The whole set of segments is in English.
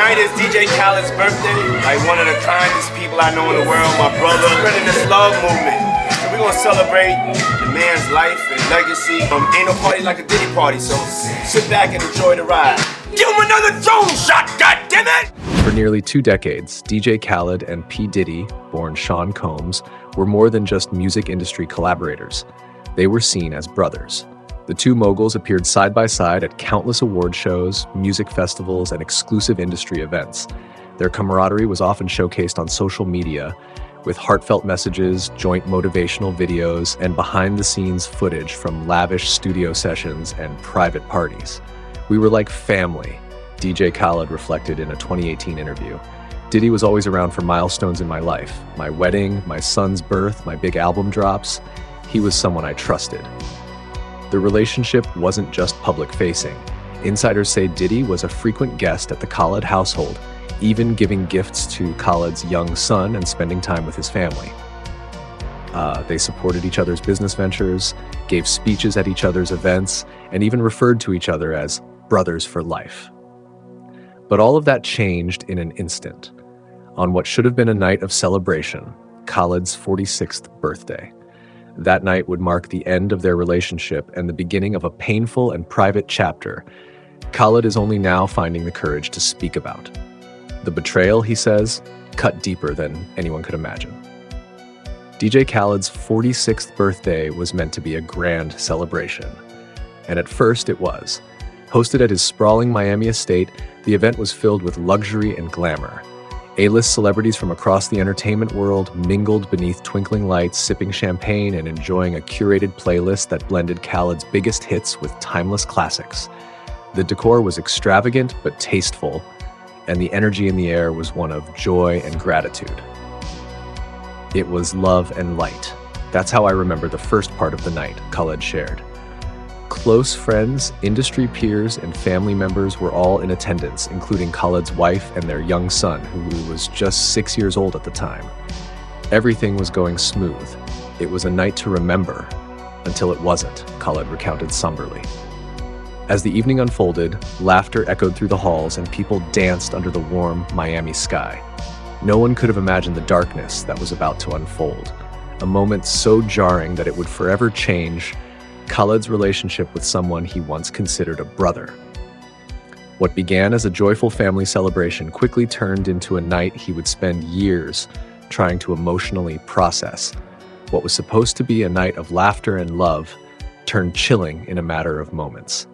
Tonight is DJ Khaled's birthday. Like one of the kindest people I know in the world, my brother. Spreading this love movement. So we're gonna celebrate the man's life and legacy. Ain't no party like a Diddy party, so sit back and enjoy the ride. Give him another drone shot, goddammit! For nearly 2 decades, DJ Khaled and P. Diddy, born Sean Combs, were more than just music industry collaborators. They were seen as brothers. The two moguls appeared side by side at countless award shows, music festivals, and exclusive industry events. Their camaraderie was often showcased on social media, with heartfelt messages, joint motivational videos, and behind-the-scenes footage from lavish studio sessions and private parties. "We were like family," DJ Khaled reflected in a 2018 interview. "Diddy was always around for milestones in my life. My wedding, my son's birth, my big album drops. He was someone I trusted." The relationship wasn't just public-facing. Insiders say Diddy was a frequent guest at the Khaled household, even giving gifts to Khaled's young son and spending time with his family. They supported each other's business ventures, gave speeches at each other's events, and even referred to each other as brothers for life. But all of that changed in an instant, on what should have been a night of celebration, Khaled's 46th birthday. That night would mark the end of their relationship and the beginning of a painful and private chapter Khaled is only now finding the courage to speak about. The betrayal, he says, cut deeper than anyone could imagine. DJ Khaled's 46th birthday was meant to be a grand celebration. And at first it was. Hosted at his sprawling Miami estate, the event was filled with luxury and glamour. A-list celebrities from across the entertainment world mingled beneath twinkling lights, sipping champagne and enjoying a curated playlist that blended Khaled's biggest hits with timeless classics. The decor was extravagant but tasteful, and the energy in the air was one of joy and gratitude. It was love and light. That's how I remember the first part of the night, Khaled shared. Close friends, industry peers, and family members were all in attendance, including Khaled's wife and their young son, who was just 6 years old at the time. Everything was going smooth. It was a night to remember, until it wasn't, Khaled recounted somberly. As the evening unfolded, laughter echoed through the halls and people danced under the warm Miami sky. No one could have imagined the darkness that was about to unfold, a moment so jarring that it would forever change Khaled's relationship with someone he once considered a brother. What began as a joyful family celebration quickly turned into a night he would spend years trying to emotionally process. What was supposed to be a night of laughter and love turned chilling in a matter of moments.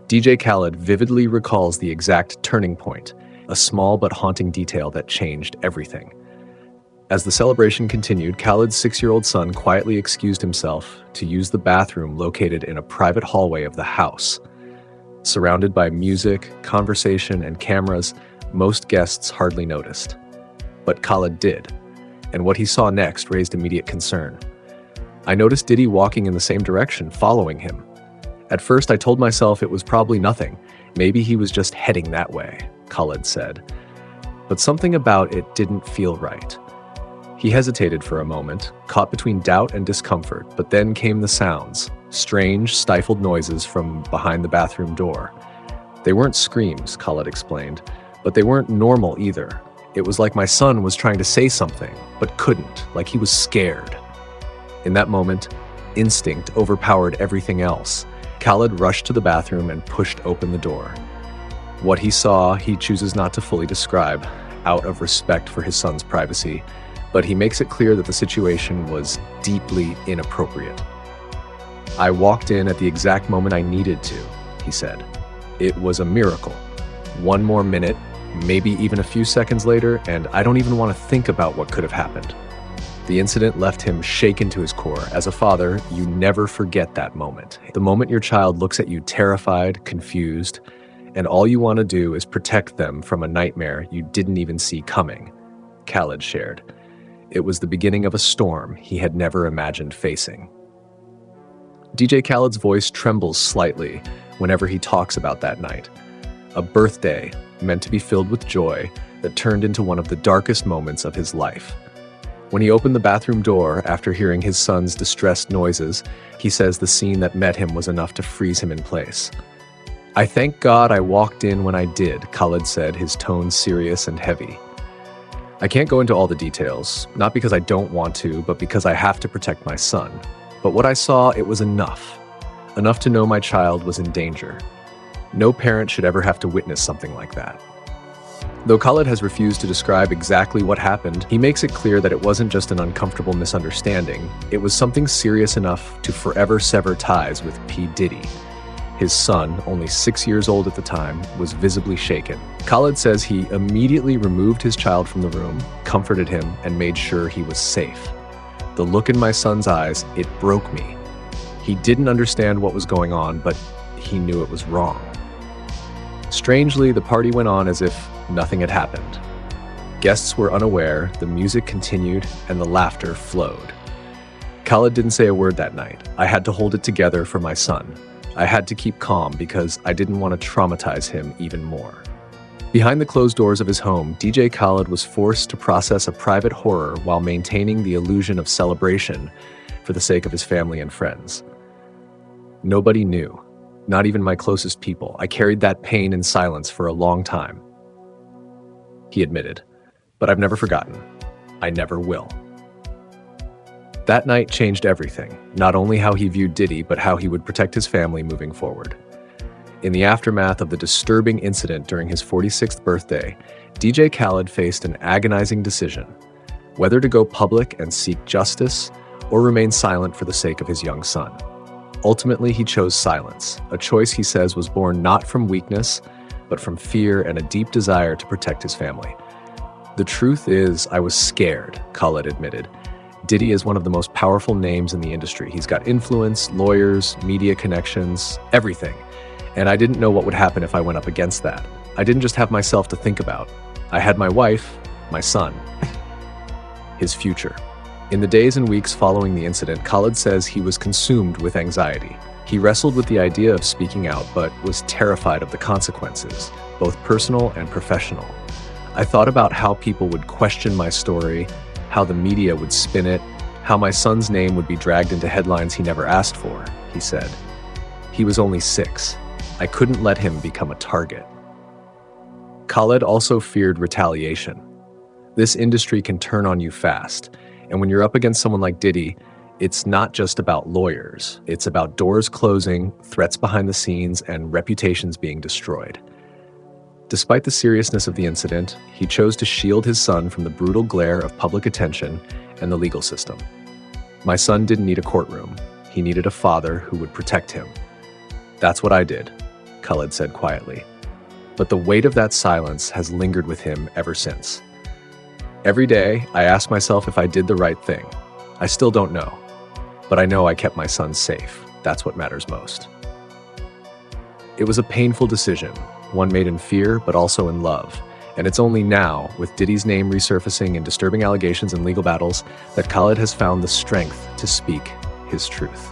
DJ Khaled vividly recalls the exact turning point, a small but haunting detail that changed everything. As the celebration continued, Khaled's 6-year-old son quietly excused himself to use the bathroom located in a private hallway of the house. Surrounded by music, conversation, and cameras, most guests hardly noticed. But Khaled did, and what he saw next raised immediate concern. "I noticed Diddy walking in the same direction, following him. At first, I told myself it was probably nothing. Maybe he was just heading that way," Khaled said. But something about it didn't feel right. He hesitated for a moment, caught between doubt and discomfort, but then came the sounds, strange, stifled noises from behind the bathroom door. They weren't screams, Khaled explained, but they weren't normal either. It was like my son was trying to say something, but couldn't, like he was scared. In that moment, instinct overpowered everything else. Khaled rushed to the bathroom and pushed open the door. What he saw, he chooses not to fully describe, out of respect for his son's privacy, but he makes it clear that the situation was deeply inappropriate. "I walked in at the exact moment I needed to," he said. "It was a miracle. One more minute, maybe even a few seconds later, and I don't even want to think about what could have happened." The incident left him shaken to his core. As a father, you never forget that moment. The moment your child looks at you terrified, confused, and all you want to do is protect them from a nightmare you didn't even see coming, Khaled shared. It was the beginning of a storm he had never imagined facing. DJ Khaled's voice trembles slightly whenever he talks about that night. A birthday meant to be filled with joy that turned into one of the darkest moments of his life. When he opened the bathroom door after hearing his son's distressed noises, he says the scene that met him was enough to freeze him in place. "I thank God I walked in when I did," Khaled said, his tone serious and heavy. "I can't go into all the details, not because I don't want to, but because I have to protect my son. But what I saw, it was enough. Enough to know my child was in danger. No parent should ever have to witness something like that." Though Khaled has refused to describe exactly what happened, he makes it clear that it wasn't just an uncomfortable misunderstanding. It was something serious enough to forever sever ties with P. Diddy. His son, only 6 years old at the time, was visibly shaken. Khaled says he immediately removed his child from the room, comforted him, and made sure he was safe. "The look in my son's eyes, it broke me. He didn't understand what was going on, but he knew it was wrong." Strangely, the party went on as if nothing had happened. Guests were unaware, the music continued, and the laughter flowed. Khaled didn't say a word that night. "I had to hold it together for my son. I had to keep calm because I didn't want to traumatize him even more." Behind the closed doors of his home, DJ Khaled was forced to process a private horror while maintaining the illusion of celebration for the sake of his family and friends. "Nobody knew, not even my closest people. I carried that pain in silence for a long time," he admitted. "But I've never forgotten. I never will." That night changed everything, not only how he viewed Diddy, but how he would protect his family moving forward. In the aftermath of the disturbing incident during his 46th birthday, DJ Khaled faced an agonizing decision: whether to go public and seek justice or remain silent for the sake of his young son. Ultimately, he chose silence, a choice he says was born not from weakness, but from fear and a deep desire to protect his family. "The truth is, I was scared," Khaled admitted. "Diddy is one of the most powerful names in the industry. He's got influence, lawyers, media connections, everything. And I didn't know what would happen if I went up against that. I didn't just have myself to think about. I had my wife, my son, his future." In the days and weeks following the incident, Khaled says he was consumed with anxiety. He wrestled with the idea of speaking out, but was terrified of the consequences, both personal and professional. "I thought about how people would question my story, how the media would spin it, how my son's name would be dragged into headlines he never asked for," he said. He was only 6. "I couldn't let him become a target." Khaled also feared retaliation. This industry can turn on you fast, and when you're up against someone like Diddy, it's not just about lawyers. It's about doors closing, threats behind the scenes, and reputations being destroyed. Despite the seriousness of the incident, he chose to shield his son from the brutal glare of public attention and the legal system. "My son didn't need a courtroom. He needed a father who would protect him. That's what I did," Khaled said quietly. But the weight of that silence has lingered with him ever since. "Every day, I ask myself if I did the right thing. I still don't know. But I know I kept my son safe. That's what matters most." It was a painful decision, one made in fear but also in love. And it's only now, with Diddy's name resurfacing in disturbing allegations and legal battles, that Khaled has found the strength to speak his truth.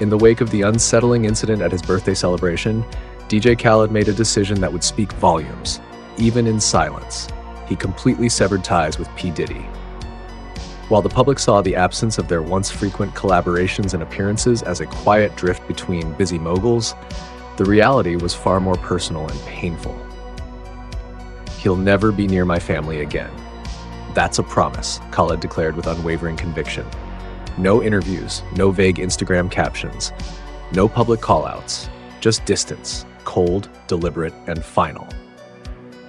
In the wake of the unsettling incident at his birthday celebration, DJ Khaled made a decision that would speak volumes, even in silence. He completely severed ties with P. Diddy. While the public saw the absence of their once frequent collaborations and appearances as a quiet drift between busy moguls, the reality was far more personal and painful. "He'll never be near my family again. That's a promise," Khaled declared with unwavering conviction. No interviews, no vague Instagram captions, no public callouts, just distance, cold, deliberate, and final.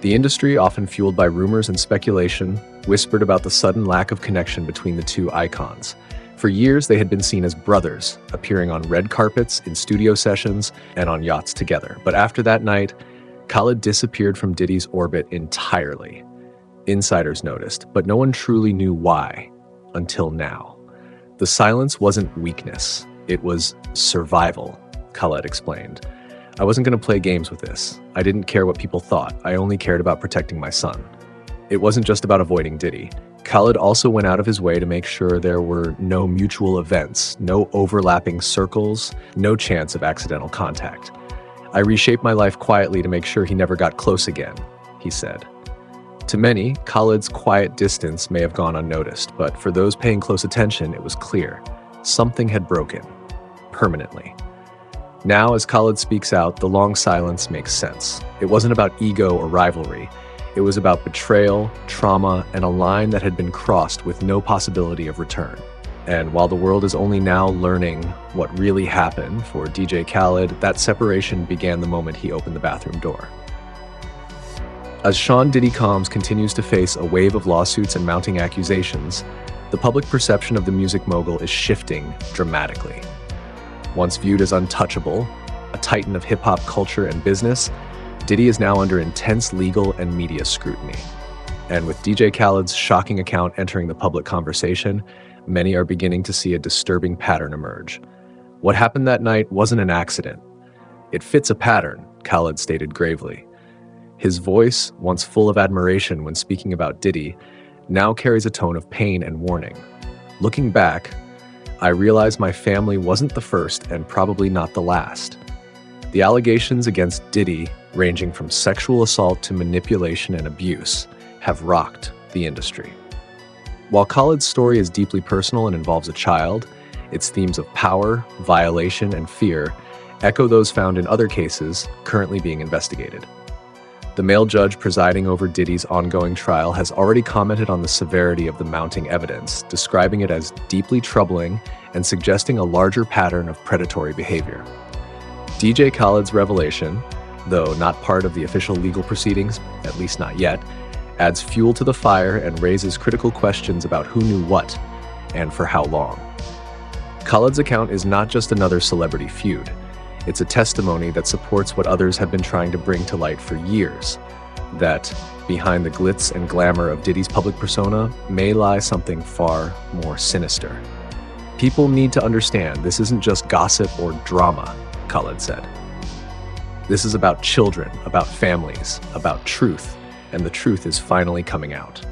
The industry, often fueled by rumors and speculation, whispered about the sudden lack of connection between the two icons. For years, they had been seen as brothers, appearing on red carpets, in studio sessions, and on yachts together. But after that night, Khaled disappeared from Diddy's orbit entirely. Insiders noticed, but no one truly knew why, until now. The silence wasn't weakness, it was survival, Khaled explained. "I wasn't going to play games with this. I didn't care what people thought. I only cared about protecting my son." It wasn't just about avoiding Diddy. Khaled also went out of his way to make sure there were no mutual events, no overlapping circles, no chance of accidental contact. "I reshaped my life quietly to make sure he never got close again," he said. To many, Khaled's quiet distance may have gone unnoticed, but for those paying close attention, it was clear. Something had broken. Permanently. Now, as Khaled speaks out, the long silence makes sense. It wasn't about ego or rivalry. It was about betrayal, trauma, and a line that had been crossed with no possibility of return. And while the world is only now learning what really happened for DJ Khaled, that separation began the moment he opened the bathroom door. As Sean Diddy Combs continues to face a wave of lawsuits and mounting accusations, the public perception of the music mogul is shifting dramatically. Once viewed as untouchable, a titan of hip-hop culture and business, Diddy is now under intense legal and media scrutiny. And with DJ Khaled's shocking account entering the public conversation, many are beginning to see a disturbing pattern emerge. What happened that night wasn't an accident. It fits a pattern, Khaled stated gravely. His voice, once full of admiration when speaking about Diddy, now carries a tone of pain and warning. Looking back, I realize my family wasn't the first and probably not the last. The allegations against Diddy, ranging from sexual assault to manipulation and abuse, have rocked the industry. While Khaled's story is deeply personal and involves a child, its themes of power, violation, and fear echo those found in other cases currently being investigated. The male judge presiding over Diddy's ongoing trial has already commented on the severity of the mounting evidence, describing it as deeply troubling and suggesting a larger pattern of predatory behavior. DJ Khaled's revelation, though not part of the official legal proceedings, at least not yet, adds fuel to the fire and raises critical questions about who knew what and for how long. Khaled's account is not just another celebrity feud. It's a testimony that supports what others have been trying to bring to light for years, that behind the glitz and glamour of Diddy's public persona may lie something far more sinister. People need to understand this isn't just gossip or drama, Khaled said. This is about children, about families, about truth, and the truth is finally coming out.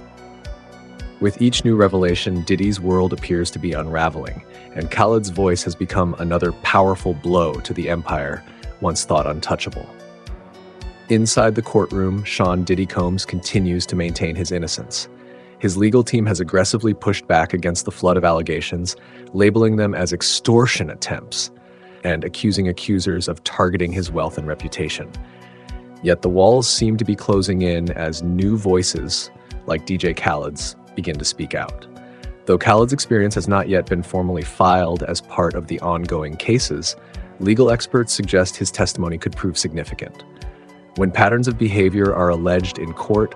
With each new revelation, Diddy's world appears to be unraveling, and Khaled's voice has become another powerful blow to the empire once thought untouchable. Inside the courtroom, Sean Diddy Combs continues to maintain his innocence. His legal team has aggressively pushed back against the flood of allegations, labeling them as extortion attempts and accusing accusers of targeting his wealth and reputation. Yet the walls seem to be closing in as new voices, like DJ Khaled's, begin to speak out. Though Khaled's experience has not yet been formally filed as part of the ongoing cases, legal experts suggest his testimony could prove significant. When patterns of behavior are alleged in court,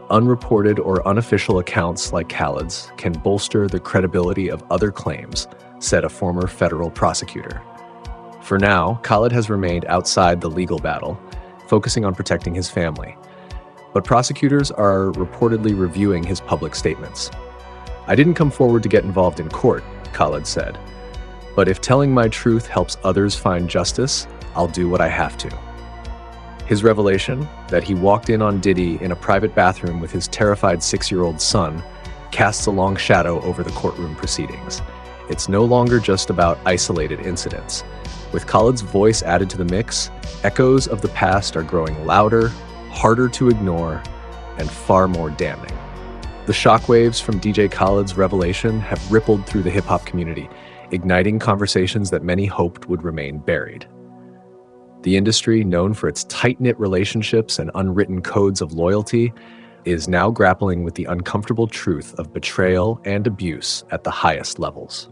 unreported or unofficial accounts like Khaled's can bolster the credibility of other claims, said a former federal prosecutor. For now, Khaled has remained outside the legal battle, focusing on protecting his family. But prosecutors are reportedly reviewing his public statements. I didn't come forward to get involved in court, Khaled said. But if telling my truth helps others find justice, I'll do what I have to. His revelation, that he walked in on Diddy in a private bathroom with his terrified 6-year-old son, casts a long shadow over the courtroom proceedings. It's no longer just about isolated incidents. With Khaled's voice added to the mix, echoes of the past are growing louder, harder to ignore, and far more damning. The shockwaves from DJ Khaled's revelation have rippled through the hip-hop community, igniting conversations that many hoped would remain buried. The industry, known for its tight-knit relationships and unwritten codes of loyalty, is now grappling with the uncomfortable truth of betrayal and abuse at the highest levels.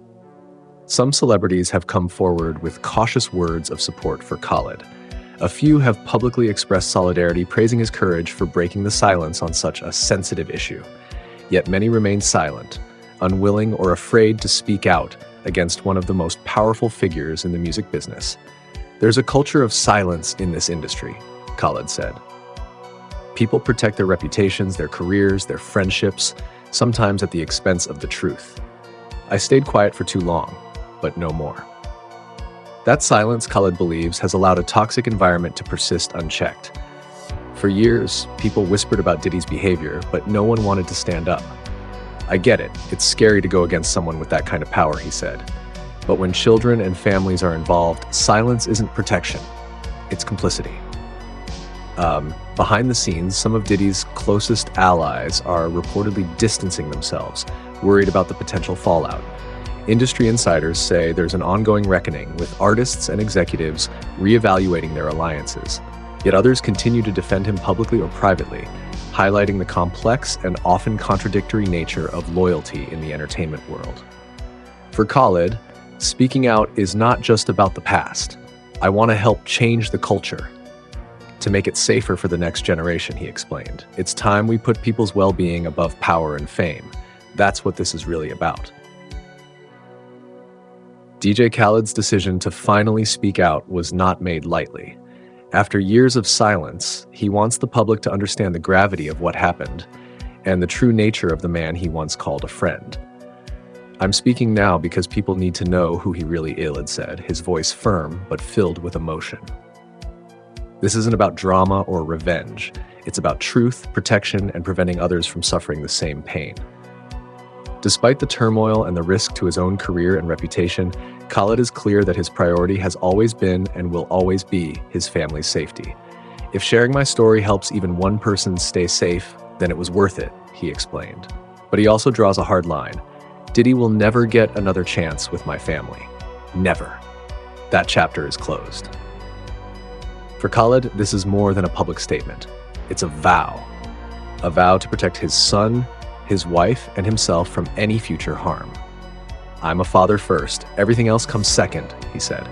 Some celebrities have come forward with cautious words of support for Khaled. A few have publicly expressed solidarity, praising his courage for breaking the silence on such a sensitive issue. Yet many remain silent, unwilling or afraid to speak out against one of the most powerful figures in the music business. There's a culture of silence in this industry, Khaled said. People protect their reputations, their careers, their friendships, sometimes at the expense of the truth. I stayed quiet for too long, but no more. That silence, Khaled believes, has allowed a toxic environment to persist unchecked. For years, people whispered about Diddy's behavior, but no one wanted to stand up. I get it. It's scary to go against someone with that kind of power, he said. But when children and families are involved, silence isn't protection. It's complicity. Behind the scenes, some of Diddy's closest allies are reportedly distancing themselves, worried about the potential fallout. Industry insiders say there's an ongoing reckoning with artists and executives reevaluating their alliances, yet others continue to defend him publicly or privately, highlighting the complex and often contradictory nature of loyalty in the entertainment world. For Khaled, speaking out is not just about the past. I want to help change the culture to make it safer for the next generation, he explained. It's time we put people's well-being above power and fame. That's what this is really about. DJ Khaled's decision to finally speak out was not made lightly. After years of silence, he wants the public to understand the gravity of what happened and the true nature of the man he once called a friend. I'm speaking now because people need to know who he really is, Khaled said, his voice firm but filled with emotion. This isn't about drama or revenge. It's about truth, protection, and preventing others from suffering the same pain. Despite the turmoil and the risk to his own career and reputation, Khaled is clear that his priority has always been and will always be his family's safety. If sharing my story helps even one person stay safe, then it was worth it, he explained. But he also draws a hard line. Diddy will never get another chance with my family. Never. That chapter is closed. For Khaled, this is more than a public statement. It's a vow. A vow to protect his son, his wife, and himself from any future harm. I'm a father first. Everything else comes second, he said.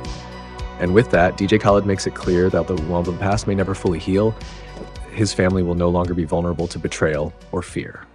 And with that, DJ Khaled makes it clear that while the past may never fully heal, his family will no longer be vulnerable to betrayal or fear.